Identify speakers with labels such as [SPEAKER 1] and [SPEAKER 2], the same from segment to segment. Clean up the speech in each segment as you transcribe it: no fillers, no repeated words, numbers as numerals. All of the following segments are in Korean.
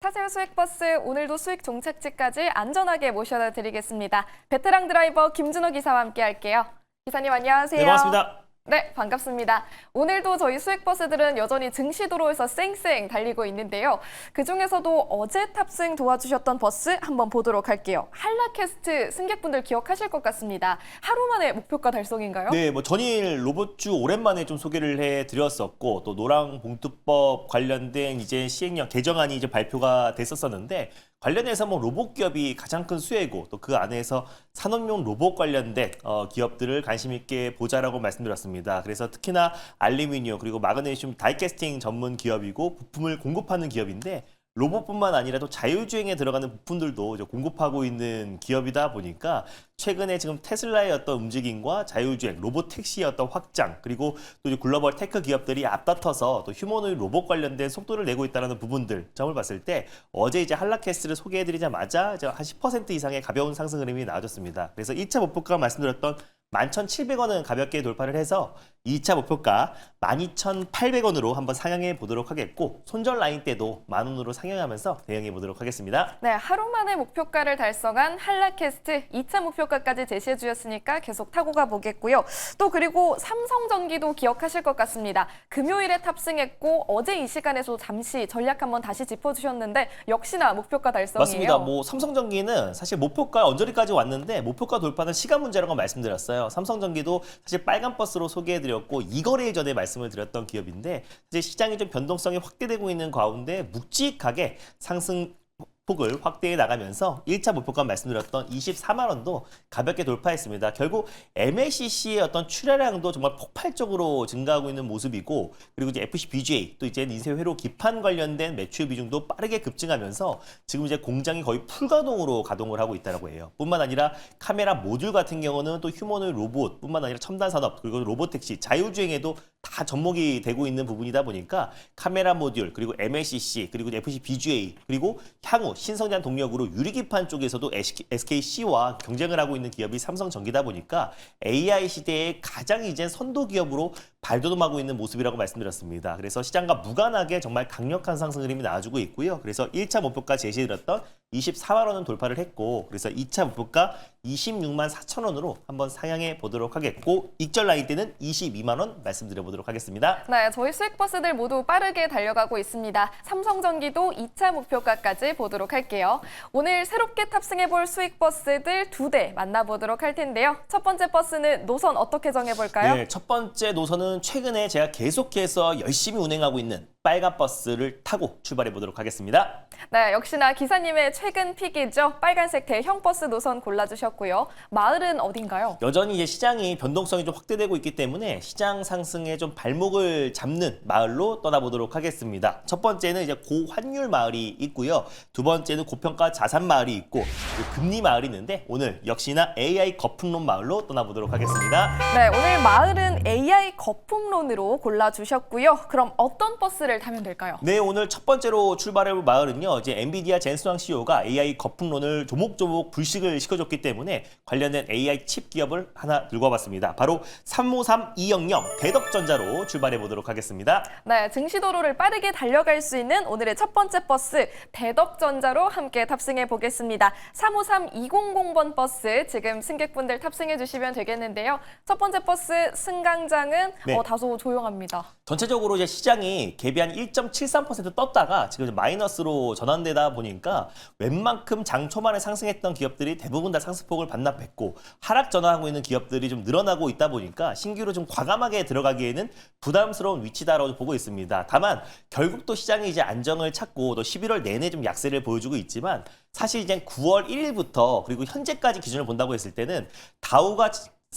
[SPEAKER 1] 타세요 수익버스, 오늘도 수익 종착지까지 안전하게 모셔다 드리겠습니다. 베테랑 드라이버 김준호 기사와 함께 할게요. 기사님 안녕하세요.
[SPEAKER 2] 네, 반갑습니다.
[SPEAKER 1] 네, 반갑습니다. 오늘도 저희 수익버스들은 여전히 증시도로에서 쌩쌩 달리고 있는데요. 그중에서도 어제 탑승 도와주셨던 버스 한번 보도록 할게요. 한라캐스트 승객분들 기억하실 것 같습니다. 하루 만에 목표가 달성인가요?
[SPEAKER 2] 네, 전일 로봇주 오랜만에 좀 소개를 해드렸었고 또 노랑봉투법 관련된 이제 시행령 개정안이 이제 발표가 됐었었는데 관련해서 로봇 기업이 가장 큰 수혜고 또 그 안에서 산업용 로봇 관련된 기업들을 관심 있게 보자라고 말씀드렸습니다. 그래서 특히나 알루미늄 그리고 마그네슘 다이캐스팅 전문 기업이고 부품을 공급하는 기업인데 로봇뿐만 아니라 또 자율주행에 들어가는 부품들도 이제 공급하고 있는 기업이다 보니까 최근에 지금 테슬라의 어떤 움직임과 자율주행, 로봇 택시의 어떤 확장, 그리고 또 이제 글로벌 테크 기업들이 앞다퉈서 또 휴머노id 로봇 관련된 속도를 내고 있다는 부분들 점을 봤을 때 어제 이제 한라캐스트를 소개해드리자마자 이제 한 10% 이상의 가벼운 상승 흐름이 나와줬습니다. 그래서 1차 목표가 말씀드렸던 11,700원은 가볍게 돌파를 해서 2차 목표가 12,800원으로 한번 상향해 보도록 하겠고 손절 라인 때도 10,000원으로 상향하면서 대응해 보도록 하겠습니다.
[SPEAKER 1] 네, 하루 만에 목표가를 달성한 한라캐스트 2차 목표가까지 제시해 주셨으니까 계속 타고 가보겠고요. 또 그리고 삼성전기도 기억하실 것 같습니다. 금요일에 탑승했고 어제 이 시간에도 잠시 전략 한번 다시 짚어주셨는데 역시나 목표가 달성이에요.
[SPEAKER 2] 맞습니다. 삼성전기는 사실 목표가 언저리까지 왔는데 목표가 돌파는 시간 문제라고 말씀드렸어요. 삼성전기도 사실 빨간 버스로 소개해드렸고 2거래일 전에 말씀을 드렸던 기업인데 이제 시장이 좀 변동성이 확대되고 있는 가운데 묵직하게 상승 폭을 확대해 나가면서 1차 목표가 말씀드렸던 24만 원도 가볍게 돌파했습니다. 결국 MACC의 어떤 출하량도 정말 폭발적으로 증가하고 있는 모습이고 그리고 이제 FC BGA 또 이제 인쇄 회로 기판 관련된 매출 비중도 빠르게 급증하면서 지금 이제 공장이 거의 풀가동으로 가동을 하고 있다고 해요. 뿐만 아니라 카메라 모듈 같은 경우는 또 휴머노id 로봇뿐만 아니라 첨단 산업 그리고 로봇 택시 자율주행에도 다 접목이 되고 있는 부분이다 보니까 카메라 모듈 그리고 MACC 그리고 FC BGA 그리고 향후 신성장 동력으로 유리기판 쪽에서도 SKC와 경쟁을 하고 있는 기업이 삼성전기다 보니까 AI 시대의 가장 이제 선도 기업으로 발돋움하고 있는 모습이라고 말씀드렸습니다. 그래서 시장과 무관하게 정말 강력한 상승 흐름이 나와주고 있고요. 그래서 1차 목표가 제시해드렸던 24만 원은 돌파를 했고 그래서 2차 목표가 26만 4천 원으로 한번 상향해 보도록 하겠고 익절 라인 때는 22만 원 말씀드려보도록 하겠습니다.
[SPEAKER 1] 네, 저희 수익버스들 모두 빠르게 달려가고 있습니다. 삼성전기도 2차 목표가까지 보도록 할게요. 오늘 새롭게 탑승해볼 수익버스들 2대 만나보도록 할 텐데요. 첫 번째 버스는 노선 어떻게 정해볼까요?
[SPEAKER 2] 네, 첫 번째 노선은 최근에 제가 계속해서 열심히 운행하고 있는 빨간 버스를 타고 출발해 보도록 하겠습니다.
[SPEAKER 1] 네, 역시나 기사님의 최근 픽이죠. 빨간색 대형 버스 노선 골라주셨고요. 마을은 어딘가요?
[SPEAKER 2] 여전히 이제 시장이 변동성이 좀 확대되고 있기 때문에 시장 상승에 좀 발목을 잡는 마을로 떠나보도록 하겠습니다. 첫 번째는 이제 고환율 마을이 있고요. 두 번째는 고평가 자산 마을이 있고 금리 마을이 있는데 오늘 역시나 AI 거품론 마을로 떠나보도록 하겠습니다.
[SPEAKER 1] 네, 오늘 마을은 AI 거품론으로 골라주셨고요. 그럼 어떤 버스를 타면 될까요?
[SPEAKER 2] 네, 오늘 첫 번째로 출발해볼 마을은요. 이제 엔비디아 젠스왕 CEO가 AI 거품론을 조목조목 불식을 시켜줬기 때문에 관련된 AI 칩 기업을 하나 들고 와봤습니다. 바로 353200 대덕전자로 출발해 보도록 하겠습니다.
[SPEAKER 1] 네, 증시도로를 빠르게 달려갈 수 있는 오늘의 첫 번째 버스 대덕전자로 함께 탑승해 보겠습니다. 353200번 버스 지금 승객분들 탑승해 주시면 되겠는데요. 첫 번째 버스 승강장은
[SPEAKER 2] 네.
[SPEAKER 1] 다소 조용합니다.
[SPEAKER 2] 전체적으로 이제 시장이 개비 한 1.73% 떴다가 지금 마이너스로 전환되다 보니까 웬만큼 장 초반에 상승했던 기업들이 대부분 다 상승폭을 반납했고 하락 전환하고 있는 기업들이 좀 늘어나고 있다 보니까 신규로 좀 과감하게 들어가기에는 부담스러운 위치다라고 보고 있습니다. 다만 결국 또 시장이 이제 안정을 찾고 또 11월 내내 좀 약세를 보여주고 있지만 사실 이제 9월 1일부터 그리고 현재까지 기준을 본다고 했을 때는 다우가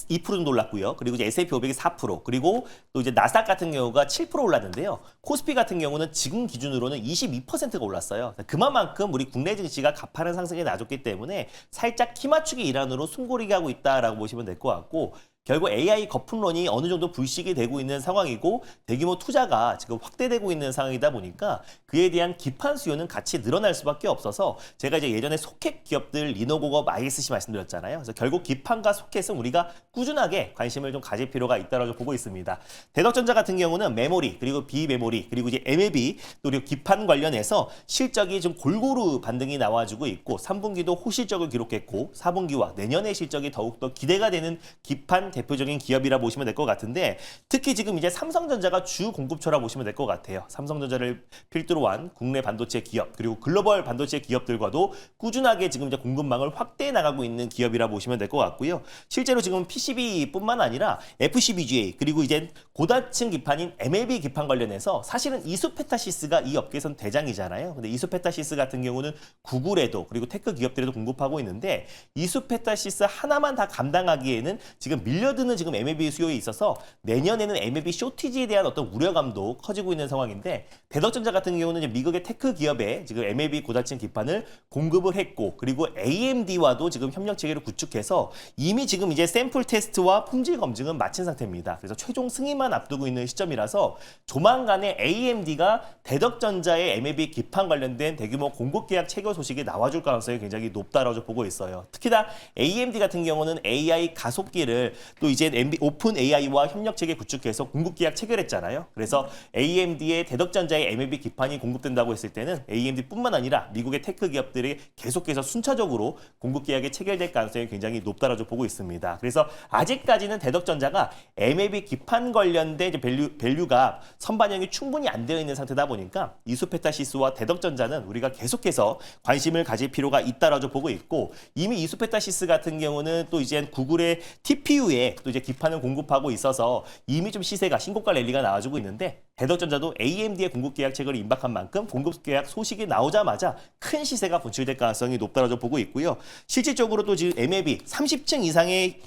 [SPEAKER 2] 2% 정도 올랐고요. 그리고 이제 S&P 500이 4%, 그리고 또 이제 나스닥 같은 경우가 7% 올랐는데요. 코스피 같은 경우는 지금 기준으로는 22%가 올랐어요. 그만큼 우리 국내 증시가 가파른 상승에 나줬기 때문에 살짝 키 맞추기 일환으로 숨고르기 하고 있다라고 보시면 될 것 같고 결국 AI 거품론이 어느 정도 불식이 되고 있는 상황이고 대규모 투자가 지금 확대되고 있는 상황이다 보니까 그에 대한 기판 수요는 같이 늘어날 수밖에 없어서 제가 이제 예전에 소켓 기업들 리노고업 ISC 말씀드렸잖아요. 그래서 결국 기판과 소켓은 우리가 꾸준하게 관심을 좀 가질 필요가 있다고 보고 있습니다. 대덕전자 같은 경우는 메모리 그리고 비메모리 그리고 이제 MLB 또 그리고 기판 관련해서 실적이 좀 골고루 반등이 나와주고 있고 3분기도 호실적을 기록했고 4분기와 내년의 실적이 더욱더 기대가 되는 기판 대표적인 기업이라 보시면 될 것 같은데 특히 지금 이제 삼성전자가 주 공급처라 보시면 될 것 같아요. 삼성전자를 필두로 한 국내 반도체 기업 그리고 글로벌 반도체 기업들과도 꾸준하게 지금 이제 공급망을 확대해 나가고 있는 기업이라 보시면 될 것 같고요. 실제로 지금 PCB뿐만 아니라 FCBGA 그리고 이제 고다층 기판인 MLB 기판 관련해서 사실은 이수페타시스가 이 업계에선 대장이잖아요. 근데 이수페타시스 같은 경우는 구글에도 그리고 테크 기업들에도 공급하고 있는데 이수페타시스 하나만 다 감당하기에는 지금 밀려드는 지금 MLB 수요에 있어서 내년에는 MLB 쇼티지에 대한 어떤 우려감도 커지고 있는 상황인데 대덕전자 같은 경우는 이제 미국의 테크 기업에 지금 MLB 고다층 기판을 공급을 했고 그리고 AMD와도 지금 협력 체계를 구축해서 이미 지금 이제 샘플 테스트와 품질 검증은 마친 상태입니다. 그래서 최종 승인만 앞두고 있는 시점이라서 조만간에 AMD가 대덕전자의 MLB 기판 관련된 대규모 공급 계약 체결 소식이 나와줄 가능성이 굉장히 높다라고 보고 있어요. 특히나 AMD 같은 경우는 AI 가속기를 또 이제 오픈 AI와 협력 체계 구축해서 공급 계약 체결했잖아요. 그래서 AMD의 대덕전자의 MLB 기판이 공급된다고 했을 때는 AMD뿐만 아니라 미국의 테크 기업들이 계속해서 순차적으로 공급 계약이 체결될 가능성이 굉장히 높다라고 보고 있습니다. 그래서 아직까지는 대덕전자가 MLB 기판 관련된 이제 밸류가 선반영이 충분히 안 되어 있는 상태다 보니까 이수페타시스와 대덕전자는 우리가 계속해서 관심을 가질 필요가 있다라고 보고 있고 이미 이수페타시스 같은 경우는 또 이제 구글의 TPU에 또 이제 기판을 공급하고 있어서 이미 좀 시세가 신고가 랠리가 나와주고 있는데 대덕전자도 AMD의 공급 계약 체결이 임박한 만큼 공급 계약 소식이 나오자마자 큰 시세가 분출될 가능성이 높다라고 보고 있고요. 실질적으로도 지금 MLB 30층 이상의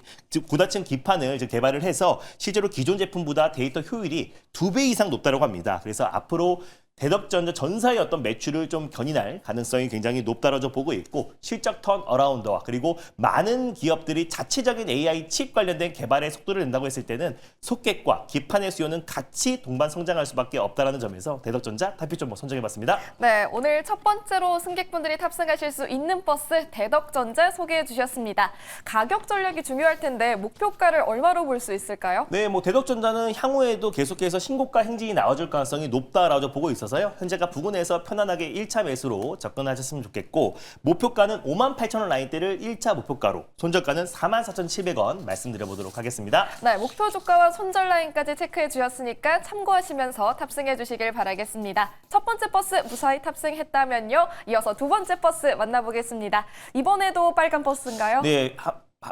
[SPEAKER 2] 고다층 기판을 개발을 해서 실제로 기존 제품보다 데이터 효율이 2배 이상 높다고 합니다. 그래서 앞으로 대덕전자 전사의 어떤 매출을 좀 견인할 가능성이 굉장히 높다라고 보고 있고 실적 턴 어라운드와 그리고 많은 기업들이 자체적인 AI 칩 관련된 개발에 속도를 낸다고 했을 때는 소켓과 기판의 수요는 같이 동반 성장할 수밖에 없다라는 점에서 대덕전자 달빛 종목 선정해봤습니다.
[SPEAKER 1] 네, 오늘 첫 번째로 승객분들이 탑승하실 수 있는 버스 대덕전자 소개해 주셨습니다. 가격 전략이 중요할 텐데 목표가를 얼마로 볼 수 있을까요?
[SPEAKER 2] 네, 뭐 대덕전자는 향후에도 계속해서 신고가 행진이 나와줄 가능성이 높다라고 보고 있어서요. 현재가 부근에서 편안하게 1차 매수로 접근하셨으면 좋겠고 목표가는 58,000원 라인대를 1차 목표가로 손절가는 44,700원 말씀드려보도록 하겠습니다.
[SPEAKER 1] 네, 목표 주가와 손절 라인까지 체크해 주셨으니까 참고하시면서 tab승해 주시길 바라겠습니다. 첫 번째 버스 무사히 탑승했다면요. 이어서 두 번째 버스 만나보겠습니다. 이번에도 빨간 버스인가요?
[SPEAKER 2] 네.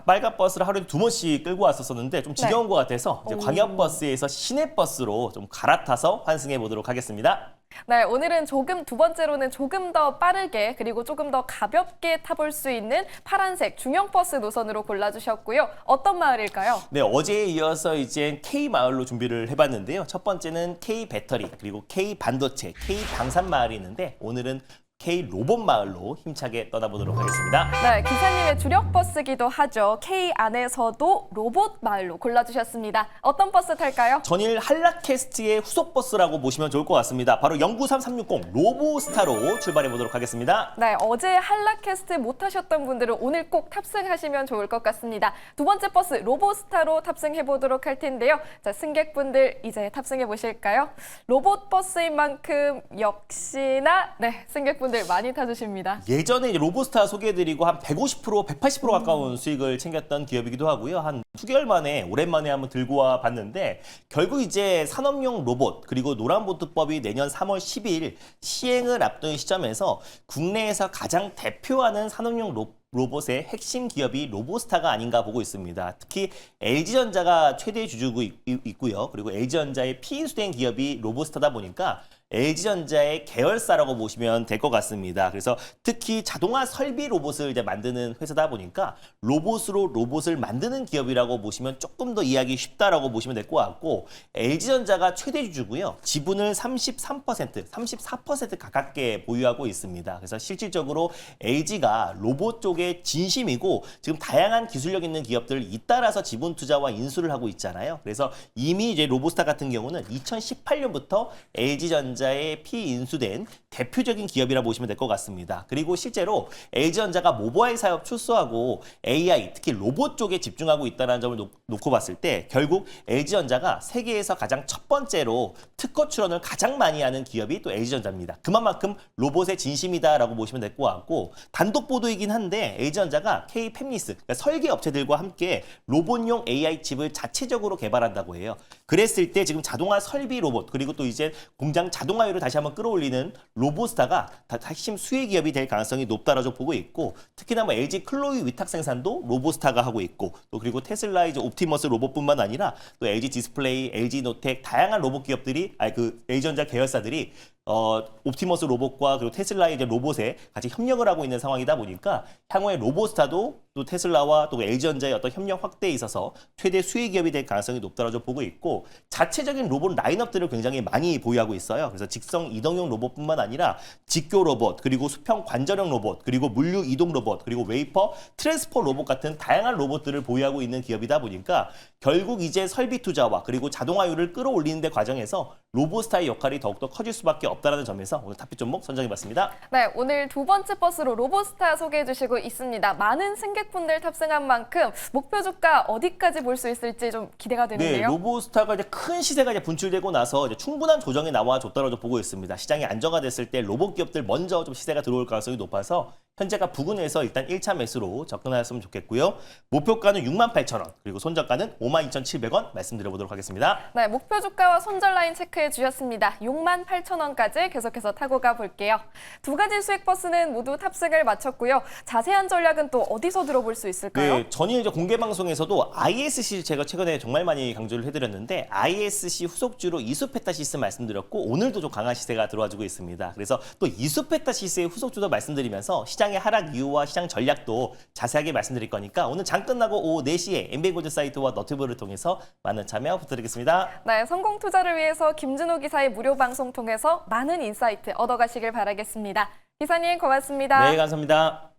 [SPEAKER 2] 빨간 버스를 하루에 2번씩 끌고 왔었는데 좀 지겨운 것 같아서 이제 광역버스에서 시내버스로 좀 갈아타서 환승해 보도록 하겠습니다.
[SPEAKER 1] 네, 오늘은 두 번째로는 조금 더 빠르게 그리고 조금 더 가볍게 타볼 수 있는 파란색 중형 버스 노선으로 골라주셨고요. 어떤 마을일까요?
[SPEAKER 2] 네, 어제에 이어서 이제 K 마을로 준비를 해봤는데요. 첫 번째는 K 배터리 그리고 K 반도체, K 방산 마을이 있는데 오늘은 K 로봇 마을로 힘차게 떠나보도록 하겠습니다.
[SPEAKER 1] 네, 기사님의 주력 버스기도 하죠. K 안에서도 로봇 마을로 골라주셨습니다. 어떤 버스 탈까요?
[SPEAKER 2] 전일 한라캐스트의 후속 버스라고 보시면 좋을 것 같습니다. 바로 093-360 로보스타로 출발해 보도록 하겠습니다.
[SPEAKER 1] 네, 어제 한라캐스트 못 타셨던 분들은 오늘 꼭 탑승하시면 좋을 것 같습니다. 두 번째 버스 로보스타로 탑승해 보도록 할 텐데요. 자, 승객분들 이제 탑승해 보실까요? 로봇 버스인 만큼 역시나 승객분들 많이 타주십니다.
[SPEAKER 2] 예전에 이제 로보스타 소개해드리고 한 150%, 180% 가까운 수익을 챙겼던 기업이기도 하고요. 한 수개월 만에 오랜만에 한번 들고 와 봤는데 결국 이제 산업용 로봇 그리고 노란보트법이 내년 3월 10일 시행을 앞둔 시점에서 국내에서 가장 대표하는 산업용 로봇의 핵심 기업이 로보스타가 아닌가 보고 있습니다. 특히 LG전자가 최대 주주고 있고요. 그리고 LG전자의 피인수된 기업이 로보스타다 보니까 LG전자의 계열사라고 보시면 될 것 같습니다. 그래서 특히 자동화 설비 로봇을 이제 만드는 회사다 보니까 로봇으로 로봇을 만드는 기업이라고 보시면 조금 더 이해하기 쉽다라고 보시면 될 것 같고 LG전자가 최대 주주고요. 지분을 33%, 34% 가깝게 보유하고 있습니다. 그래서 실질적으로 LG가 로봇 쪽에 진심이고 지금 다양한 기술력 있는 기업들을 잇따라서 지분 투자와 인수를 하고 있잖아요. 그래서 이미 이제 로보스타 같은 경우는 2018년부터 LG전자에 피인수된 대표적인 기업이라 보시면 될 것 같습니다. 그리고 실제로 LG전자가 모바일 사업 출소하고 AI, 특히 로봇 쪽에 집중하고 있다는 점을 놓고 봤을 때 결국 LG전자가 세계에서 가장 첫 번째로 특허 출원을 가장 많이 하는 기업이 또 LG전자입니다. 그만큼 로봇의 진심이다라고 보시면 될 것 같고 단독 보도이긴 한데 LG전자가 K-팹리스, 그러니까 설계 업체들과 함께 로봇용 AI 칩을 자체적으로 개발한다고 해요. 그랬을 때 지금 자동화 설비 로봇 그리고 또 이제 공장 자동화율을 다시 한번 끌어올리는 로보스타가 핵심 수혜 기업이 될 가능성이 높다라고 보고 있고 특히나 뭐 LG 클로이 위탁 생산도 로보스타가 하고 있고 또 그리고 테슬라 이제 옵티머스 로봇뿐만 아니라 또 LG 디스플레이, LG 노텍 다양한 로봇 기업들이 LG전자 계열사들이 옵티머스 로봇과 그리고 테슬라의 이제 로봇에 같이 협력을 하고 있는 상황이다 보니까 향후에 로보스타도 또 테슬라와 또 LG전자의 어떤 협력 확대에 있어서 최대 수혜 기업이 될 가능성이 높다고 보고 있고 자체적인 로봇 라인업들을 굉장히 많이 보유하고 있어요. 그래서 직성 이동용 로봇뿐만 아니라 직교 로봇 그리고 수평 관절형 로봇 그리고 물류 이동 로봇 그리고 웨이퍼 트랜스포 로봇 같은 다양한 로봇들을 보유하고 있는 기업이다 보니까 결국 이제 설비 투자와 그리고 자동화율을 끌어올리는 데 과정에서 로보스타의 역할이 더욱더 커질 수밖에 없다는 점에서 오늘 탑픽 종목 선정해봤습니다.
[SPEAKER 1] 네, 오늘 두 번째 버스로 로보스타 소개해 주시고 있습니다. 많은 승객분들 탑승한 만큼 목표 주가 어디까지 볼 수 있을지 좀 기대가
[SPEAKER 2] 네,
[SPEAKER 1] 되는데요.
[SPEAKER 2] 로보스타가 이제 큰 시세가 이제 분출되고 나서 이제 충분한 조정이 나와줬다고 보고 있습니다. 시장이 안정화됐을 때 로봇 기업들 먼저 좀 시세가 들어올 가능성이 높아서 현재가 부근에서 일단 1차 매수로 접근하셨으면 좋겠고요. 목표가는 68,000원, 그리고 손절가는 52,700원 말씀드려보도록 하겠습니다.
[SPEAKER 1] 네, 목표 주가와 손절 라인 체크해 주셨습니다. 68,000원까지 계속해서 타고 가볼게요. 두 가지 수익 버스는 모두 탑승을 마쳤고요. 자세한 전략은 또 어디서 들어볼 수 있을까요?
[SPEAKER 2] 네, 전일 이제 공개 방송에서도 ISC 제가 최근에 정말 많이 강조를 해드렸는데 ISC 후속주로 이수페타시스 말씀드렸고 오늘도 좀 강한 시세가 들어와주고 있습니다. 그래서 또 이수페타시스의 후속주도 말씀드리면서 시장의 하락 이유와 시장 전략도 자세하게 말씀드릴 거니까 오늘 장 끝나고 오후 4시에 엠베이골드 사이트와 너튜브를 통해서 많은 참여 부탁드리겠습니다.
[SPEAKER 1] 네, 성공 투자를 위해서 김준호 기사의 무료 방송 통해서 많은 인사이트 얻어가시길 바라겠습니다. 기사님 고맙습니다.
[SPEAKER 2] 네, 감사합니다.